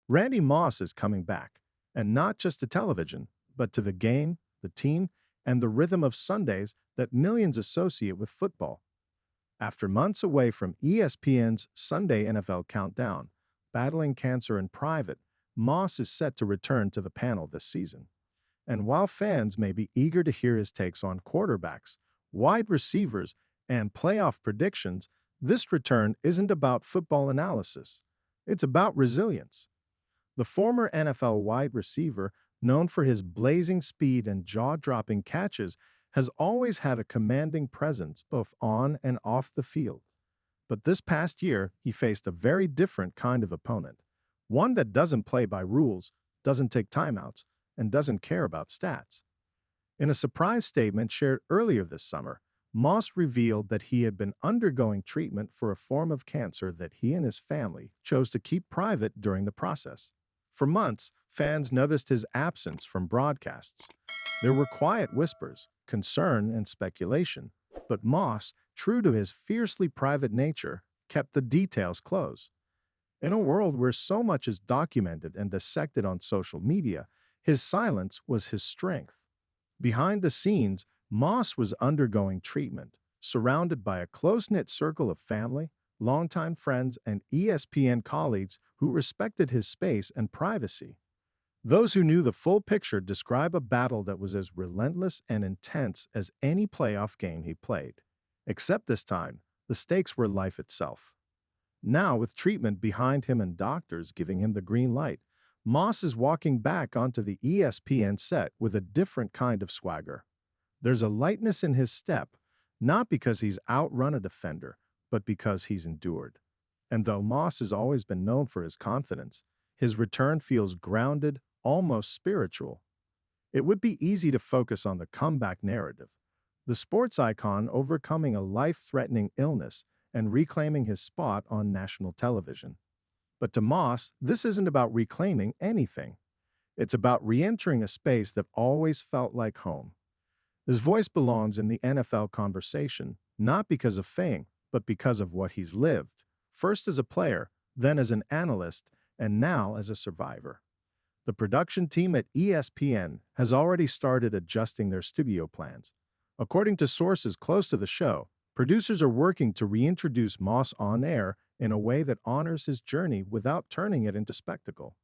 Randy Moss is coming back, and not just to television, but to the game, the team, and the rhythm of Sundays that millions associate with football. After months away from ESPN's Sunday NFL Countdown, battling cancer in private, Moss is set to return to the panel this season. And while fans may be eager to hear his takes on quarterbacks, wide receivers, and playoff predictions, this return isn't about football analysis. It's about resilience. The former NFL wide receiver, known for his blazing speed and jaw-dropping catches, has always had a commanding presence both on and off the field. But this past year, he faced a very different kind of opponent, one that doesn't play by rules, doesn't take timeouts, and doesn't care about stats. In a surprise statement shared earlier this summer, Moss revealed that he had been undergoing treatment for a form of cancer that he and his family chose to keep private during the process. For months, fans noticed his absence from broadcasts. There were quiet whispers, concern, and speculation, but Moss, true to his fiercely private nature, kept the details close. In a world where so much is documented and dissected on social media, his silence was his strength. Behind the scenes, Moss was undergoing treatment, surrounded by a close-knit circle of family, longtime friends, and ESPN colleagues who respected his space and privacy. Those who knew the full picture describe a battle that was as relentless and intense as any playoff game he played. Except this time, the stakes were life itself. Now, with treatment behind him and doctors giving him the green light, Moss is walking back onto the ESPN set with a different kind of swagger. There's a lightness in his step, not because he's outrun a defender, but because he's endured. And though Moss has always been known for his confidence, his return feels grounded, almost spiritual. It would be easy to focus on the comeback narrative, the sports icon overcoming a life-threatening illness and reclaiming his spot on national television. But to Moss, this isn't about reclaiming anything. It's about re-entering a space that always felt like home. His voice belongs in the NFL conversation, not because of fame, but because of what he's lived, first as a player, then as an analyst, and now as a survivor. The production team at ESPN has already started adjusting their studio plans. According to sources close to the show, producers are working to reintroduce Moss on air in a way that honors his journey without turning it into spectacle.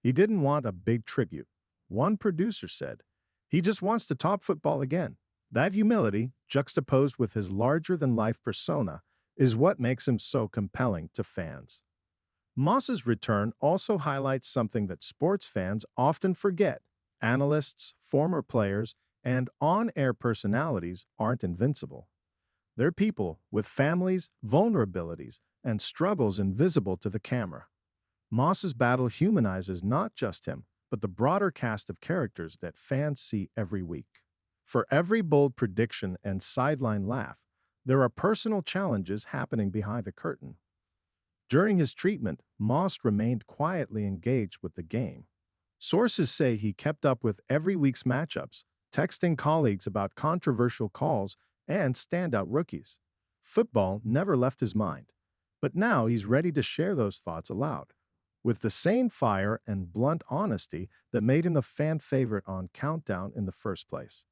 He didn't want a big tribute. One producer said, "He just wants to talk football again." That humility, juxtaposed with his larger-than-life persona, is what makes him so compelling to fans. Moss's return also highlights something that sports fans often forget. Analysts, former players, and on-air personalities aren't invincible. They're people with families, vulnerabilities, and struggles invisible to the camera. Moss's battle humanizes not just him, but the broader cast of characters that fans see every week. For every bold prediction and sideline laugh, there are personal challenges happening behind the curtain. During his treatment, Moss remained quietly engaged with the game. Sources say he kept up with every week's matchups, texting colleagues about controversial calls and standout rookies. Football never left his mind, but now he's ready to share those thoughts aloud, with the same fire and blunt honesty that made him a fan favorite on Countdown in the first place.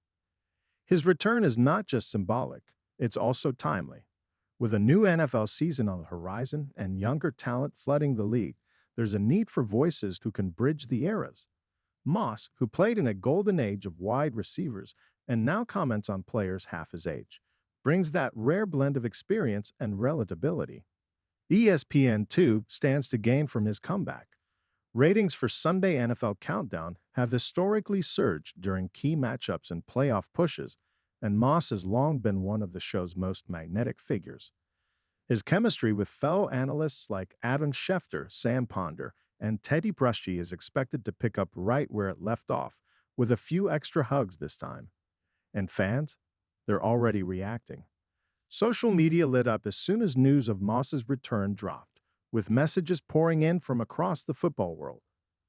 His return is not just symbolic, it's also timely. With a new NFL season on the horizon and younger talent flooding the league, there's a need for voices who can bridge the eras. Moss, who played in a golden age of wide receivers and now comments on players half his age, brings that rare blend of experience and relatability. ESPN, too, stands to gain from his comeback. Ratings for Sunday NFL Countdown have historically surged during key matchups and playoff pushes, and Moss has long been one of the show's most magnetic figures. His chemistry with fellow analysts like Adam Schefter, Sam Ponder, and Teddy Bruschi is expected to pick up right where it left off, with a few extra hugs this time. And fans? They're already reacting. Social media lit up as soon as news of Moss's return dropped, with messages pouring in from across the football world.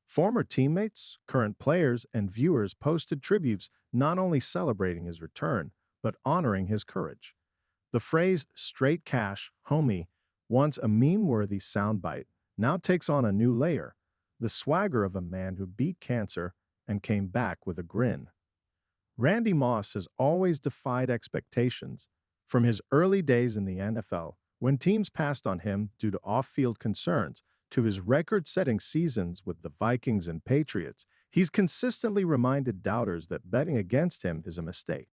Former teammates, current players, and viewers posted tributes not only celebrating his return, but honoring his courage. The phrase "straight cash, homie," once a meme-worthy soundbite, now takes on a new layer. the swagger of a man who beat cancer and came back with a grin. Randy Moss has always defied expectations. From his early days in the NFL, when teams passed on him due to off-field concerns, to his record-setting seasons with the Vikings and Patriots, he's consistently reminded doubters that betting against him is a mistake.